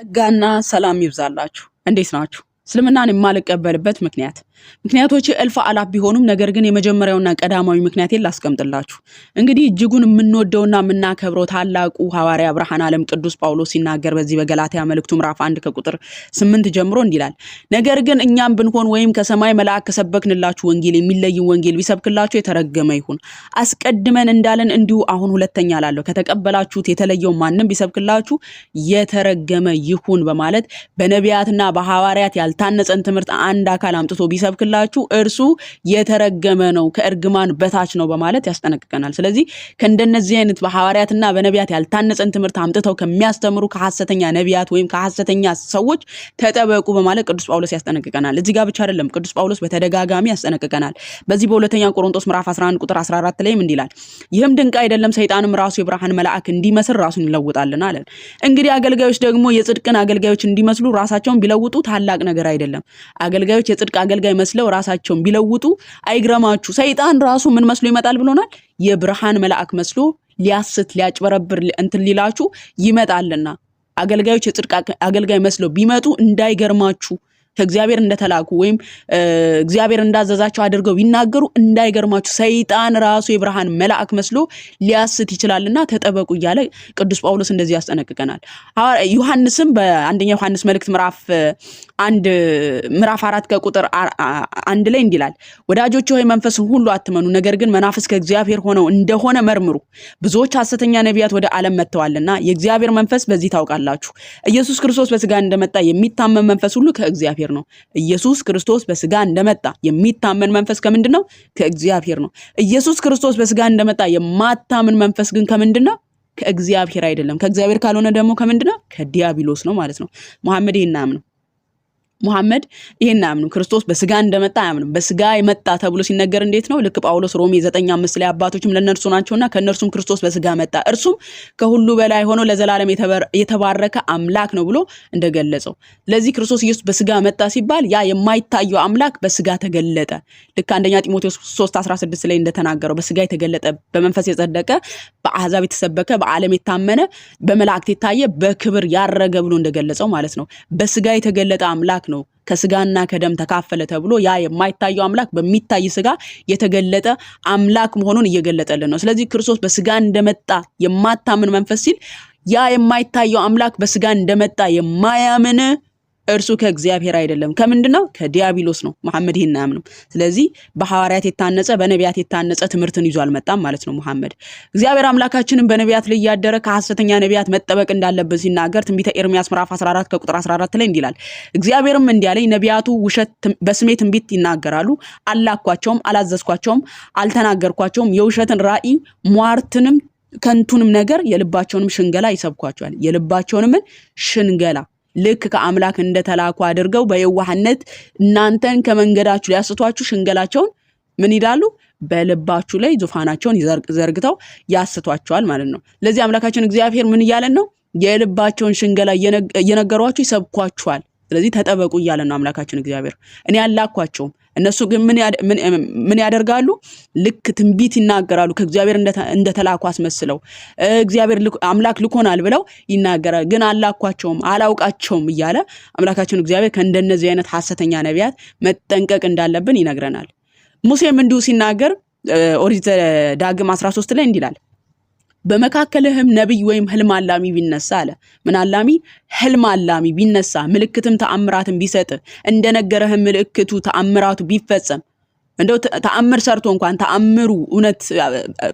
ጸጋና ሰላም ይብዛላችሁ። እንዴት ናችሁ? እስልምናን የማልቀበልበት ምክንያቶች እልፍ አላፍ ቢሆኑም ነገር ግን የመጀመሪያውና ቀዳማዊ ምክንያቴን ላስቀምጥላችሁ። እንግዲህ እጅጉን የምንወደውና የምናከብረው ታላቁ ሐዋርያ ብርሃነ ዓለም ቅዱስ ጳውሎስ ሲናገር በዚህ በገላትያ መልእክቱ ምዕራፍ 1 ከቁጥር 8 ጀምሮ እንዲላል፣ ነገር ግን እኛም ብንሆን ወይም ከሰማይ መልአክ ከሰበክንላችሁ ወንጌል የሚለይን ወንጌል ቢሰብክላችሁ የተረገመ ይሁን። አስቀድመን እንዳለን እንዲሁ አሁን ሁለተኛ እላለሁ፣ ከተቀበላችሁት የተለየው ማንም ቢሰብክላችሁ የተረገመ ይሁን በማለት በነቢያትና በሐዋርያት ያልታነጸን ትምህርት አንድ አካል አምጥቶ ቢሰብክላችሁ እርሱ የተረገመ ነው፣ ከእርግማን በታች ነው በማለት ያስጠነቅቀናል። ስለዚህ ከእንደነዚህ አይነት በሐዋርያትና በነቢያት ያልታነጸን ትምህርት አምጥተው ከሚያስተምሩ ከሐሰተኛ ነቢያት ወይም ከሐሰተኛ ሰዎች ተጠበቁ በማለት ቅዱስ ጳውሎስ ያስጠነቅቀናል። እዚህ ጋር ብቻ አይደለም፣ ቅዱስ ጳውሎስ በተደጋጋሚ ያስጠነቅቀናል። በዚህ በሁለተኛ ቆሮንቶስ ምዕራፍ 11 ቁጥር 14 ላይም እንዲላል፣ ይህም ድንቅ አይደለም፣ ሰይጣንም ራሱ የብርሃን መልአክ እንዲመስል ራሱን ይለውጣልና አለን። እንግዲህ አገልጋዮች ደግሞ የጽድቅን አገልጋዮች እንዲመስሉ ራሳቸውን ቢለውጡ ታላቅ ነገር አይደለም። አገልጋዮች የጽድቅ አገልጋይ መስለው ራሳቸውን ቢለውጡ አይግረማችሁ። ሰይጣን ራሱ ምን መስሎ ይመጣል ብሎናል? የብርሃን መልአክ መስሎ ሊያስት ሊያጭበረብር እንትን ሊላችሁ ይመጣልና አገልጋዮች የጽድቅ አገልጋይ መስለው ቢመጡ እንዳይገርማችሁ፣ ከእግዚአብሔር እንደተላኩ ወይም እግዚአብሔር እንዳዘዛቸው አድርገው ቢናገሩ እንዳይገርማችሁ፣ ሰይጣን ራሱ የብርሃን መልአክ መስሎ ሊያስት ይችላልና ተጠበቁ እያለ ቅዱስ ጳውሎስ እንደዚህ ያስጠነቅቀናል። ዮሐንስም በአንደኛ ዮሐንስ መልእክት ምዕራፍ 4 ከቁጥር 1 ላይ እንዲላል፣ ወዳጆች ሆይ መንፈስን ሁሉ አትመኑ፣ ነገር ግን መናፍስት ከእግዚአብሔር ሆነው እንደሆነ መርምሩ፣ ብዙዎች ሐሰተኛ ነቢያት ወደ ዓለም መጥተዋልና የእግዚአብሔር መንፈስ በዚህ ታውቃላችሁ። ኢየሱስ ክርስቶስ በስጋ እንደመጣ የሚታመን መንፈስ ሁሉ ከእግዚአብሔር ነው። ኢየሱስ ክርስቶስ በስጋ እንደመጣ የሚታመን መንፈስ ከምንድን ነው? ከእግዚአብሔር ነው። ኢየሱስ ክርስቶስ በስጋ እንደመጣ የማታምን መንፈስ ግን ከምንድን ነው? ከእግዚአብሔር አይደለም። ከእግዚአብሔር ካልሆነ ደግሞ ከምንድን ነው? ከዲያብሎስ ነው ማለት ነው። ሙሐመድ ይሄን አያምኑ። ክርስቶስ በስጋ እንደመጣ አያምኑ። በስጋ የመጣ ተብሎ ሲነገር እንዴት ነው? ልክ ጳውሎስ ሮሜ 9:5 ላይ አባቶችም ለነርሱ ናቸውና ከነርሱም ክርስቶስ በስጋ መጣ፣ እርሱም ከሁሉ በላይ ሆኖ ለዘላለም የተባረከ አምላክ ነው ብሎ እንደገለጸው። ለዚህ ክርስቶስ ኢየሱስ በስጋ መጣ ሲባል ያ የማይታየው አምላክ በስጋ ተገለጠ። ልክ አንደኛ ጢሞቴዎስ 3:16 ላይ እንደተናገረው በስጋ የተገለጠ፣ በመንፈስ የጸደቀ፣ በአሕዛብ የተሰበከ፣ በዓለም የታመነ፣ በመላእክት የታየ፣ በክብር ያረገ ብሎ እንደገለጸው ማለት ነው። በስጋ የተገለጠ አምላክ ነው። ከስጋና ከደም ተካፈለ ተብሎ ያ የማይታየው አምላክ በሚታይ ስጋ የተገለጠ አምላክ መሆኑን እየገለጠልን ነው። ስለዚህ ክርስቶስ በስጋ እንደመጣ የማታምን መንፈስ ሲል ያ የማይታየው አምላክ በስጋ እንደመጣ የማያምን እርሱ ከእግዚአብሔር አይደለም። ከምንድነው? ከዲያብሎስ ነው። መሐመድ ይሄን አያምንም። ስለዚህ በሐዋርያት የታነጸ በነቢያት የታነጸ ትምህርትን ይዞ አልመጣም ማለት ነው መሐመድ። እግዚአብሔር አምላካችንን በነቢያት ላይ ያደረ ከሐሰተኛ ነቢያት መጠበቅ እንዳለበት ሲናገር ትንቢተ ኤርምያስ ምዕራፍ 14 ከቁጥር 14 ላይ እንዲላል፣ እግዚአብሔርም እንዲያለኝ ነቢያቱ ውሸት በስሜ ትንቢት ይናገራሉ፣ አላኳቸውም፣ አላዘዝኳቸውም፣ አልተናገርኳቸውም፣ የውሸትን ራእይ ሟርትንም ከንቱንም ነገር የልባቸውንም ሽንገላ ይሰብኳቸዋል። የልባቸውንም ሽንገላ ልክ ከአምላክ እንደተላኩ አድርገው በየዋህነት እናንተን ከመንገዳችሁ ሊያስቷችሁ ሽንገላቸውን ምን ይላሉ? በልባችሁ ላይ ዙፋናቸውን ዘርግተው ያስቷቸዋል ማለት ነው። ለዚህ አምላካችን እግዚአብሔር ምን እያለን ነው? የልባቸውን ሽንገላ እየነገሯችሁ ይሰብኳችኋል። ስለዚህ ተጠበቁ እያለን ነው አምላካችን እግዚአብሔር። እኔ አላኳቸውም፣ እነሱ ግን ምን ያደርጋሉ? ልክ ትንቢት ይናገራሉ፣ ከእግዚአብሔር እንደተላኩ አስመስለው እግዚአብሔር አምላክ ልኮናል ብለው ይናገራሉ። ግን አላኳቸውም፣ አላውቃቸውም እያለ አምላካችን እግዚአብሔር ከእንደነዚህ አይነት ሐሰተኛ ነቢያት መጠንቀቅ እንዳለብን ይነግረናል። ሙሴም እንዲሁ ሲናገር ኦሪት ዳግም 13 ላይ እንዲላል፣ በመካከልህም ነብይ ወይም ህልም አላሚ ቢነሳ አለ። ምን አላሚ? ህልም አላሚ ቢነሳ ምልክትም ተአምራትን ቢሰጥ እንደነገረህም ምልክቱ ተአምራቱ ቢፈጸም፣ እንደው ተአምር ሰርቶ እንኳን ተአምሩ እውነት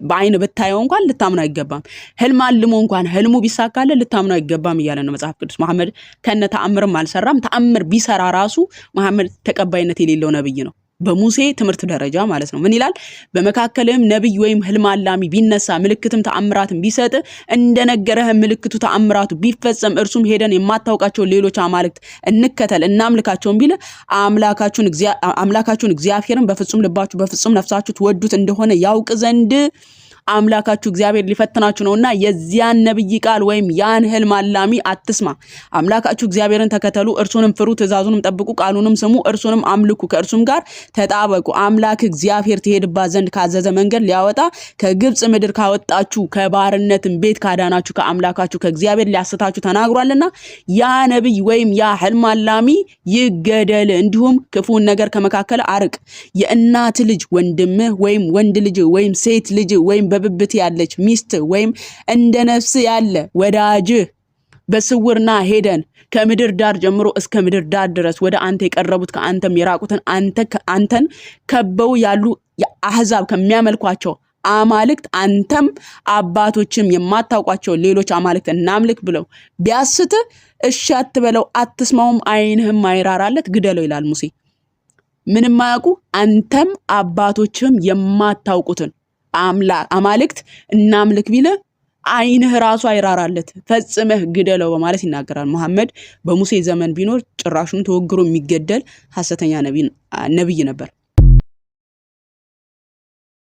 በአይን ብታየው እንኳን ልታምኑ አይገባም። ህልም አልሞ እንኳን ህልሙ ቢሳካለ ልታምኑ አይገባም እያለ ነው መጽሐፍ ቅዱስ። መሐመድ ከነ ተአምርም አልሰራም። ተአምር ቢሰራ ራሱ መሐመድ ተቀባይነት የሌለው ነብይ ነው፣ በሙሴ ትምህርት ደረጃ ማለት ነው። ምን ይላል? በመካከልህም ነብይ ወይም ህልም አላሚ ቢነሳ ምልክትም ተአምራትን ቢሰጥ እንደነገረህ ምልክቱ ተአምራቱ ቢፈጸም እርሱም ሄደን የማታውቃቸው ሌሎች አማልክት እንከተል እናምልካቸውን ቢል አምላካችሁን እግዚአብሔርን በፍጹም ልባችሁ በፍጹም ነፍሳችሁ ትወዱት እንደሆነ ያውቅ ዘንድ አምላካችሁ እግዚአብሔር ሊፈትናችሁ ነውና የዚያን ነብይ ቃል ወይም ያን ህልም አላሚ አትስማ። አምላካችሁ እግዚአብሔርን ተከተሉ፣ እርሱንም ፍሩ፣ ትእዛዙንም ጠብቁ፣ ቃሉንም ስሙ፣ እርሱንም አምልኩ፣ ከእርሱም ጋር ተጣበቁ። አምላክ እግዚአብሔር ትሄድባት ዘንድ ካዘዘ መንገድ ሊያወጣ ከግብጽ ምድር ካወጣችሁ ከባርነትም ቤት ካዳናችሁ ከአምላካችሁ ከእግዚአብሔር ሊያስታችሁ ተናግሯልና ያ ነብይ ወይም ያ ህልም አላሚ ይገደል። እንዲሁም ክፉን ነገር ከመካከል አርቅ። የእናት ልጅ ወንድምህ ወይም ወንድ ልጅ ወይም ሴት ልጅ ወይም በብብት ያለች ሚስት ወይም እንደ ነፍስ ያለ ወዳጅህ በስውርና ሄደን ከምድር ዳር ጀምሮ እስከ ምድር ዳር ድረስ ወደ አንተ የቀረቡት ከአንተም የራቁትን አንተን ከበው ያሉ አህዛብ ከሚያመልኳቸው አማልክት አንተም አባቶችም የማታውቋቸው ሌሎች አማልክት እናምልክ ብለው ቢያስት እሺ አትበለው፣ አትስማውም፣ ዓይንህም አይራራለት፣ ግደለው ይላል ሙሴ። ምንም ማያውቁ አንተም አባቶችም የማታውቁትን አማልክት እናምልክ ቢለ ዓይንህ ራሱ አይራራለት፣ ፈጽመህ ግደለው በማለት ይናገራል። መሐመድ በሙሴ ዘመን ቢኖር ጭራሹን ተወግሮ የሚገደል ሐሰተኛ ነብይ ነበር።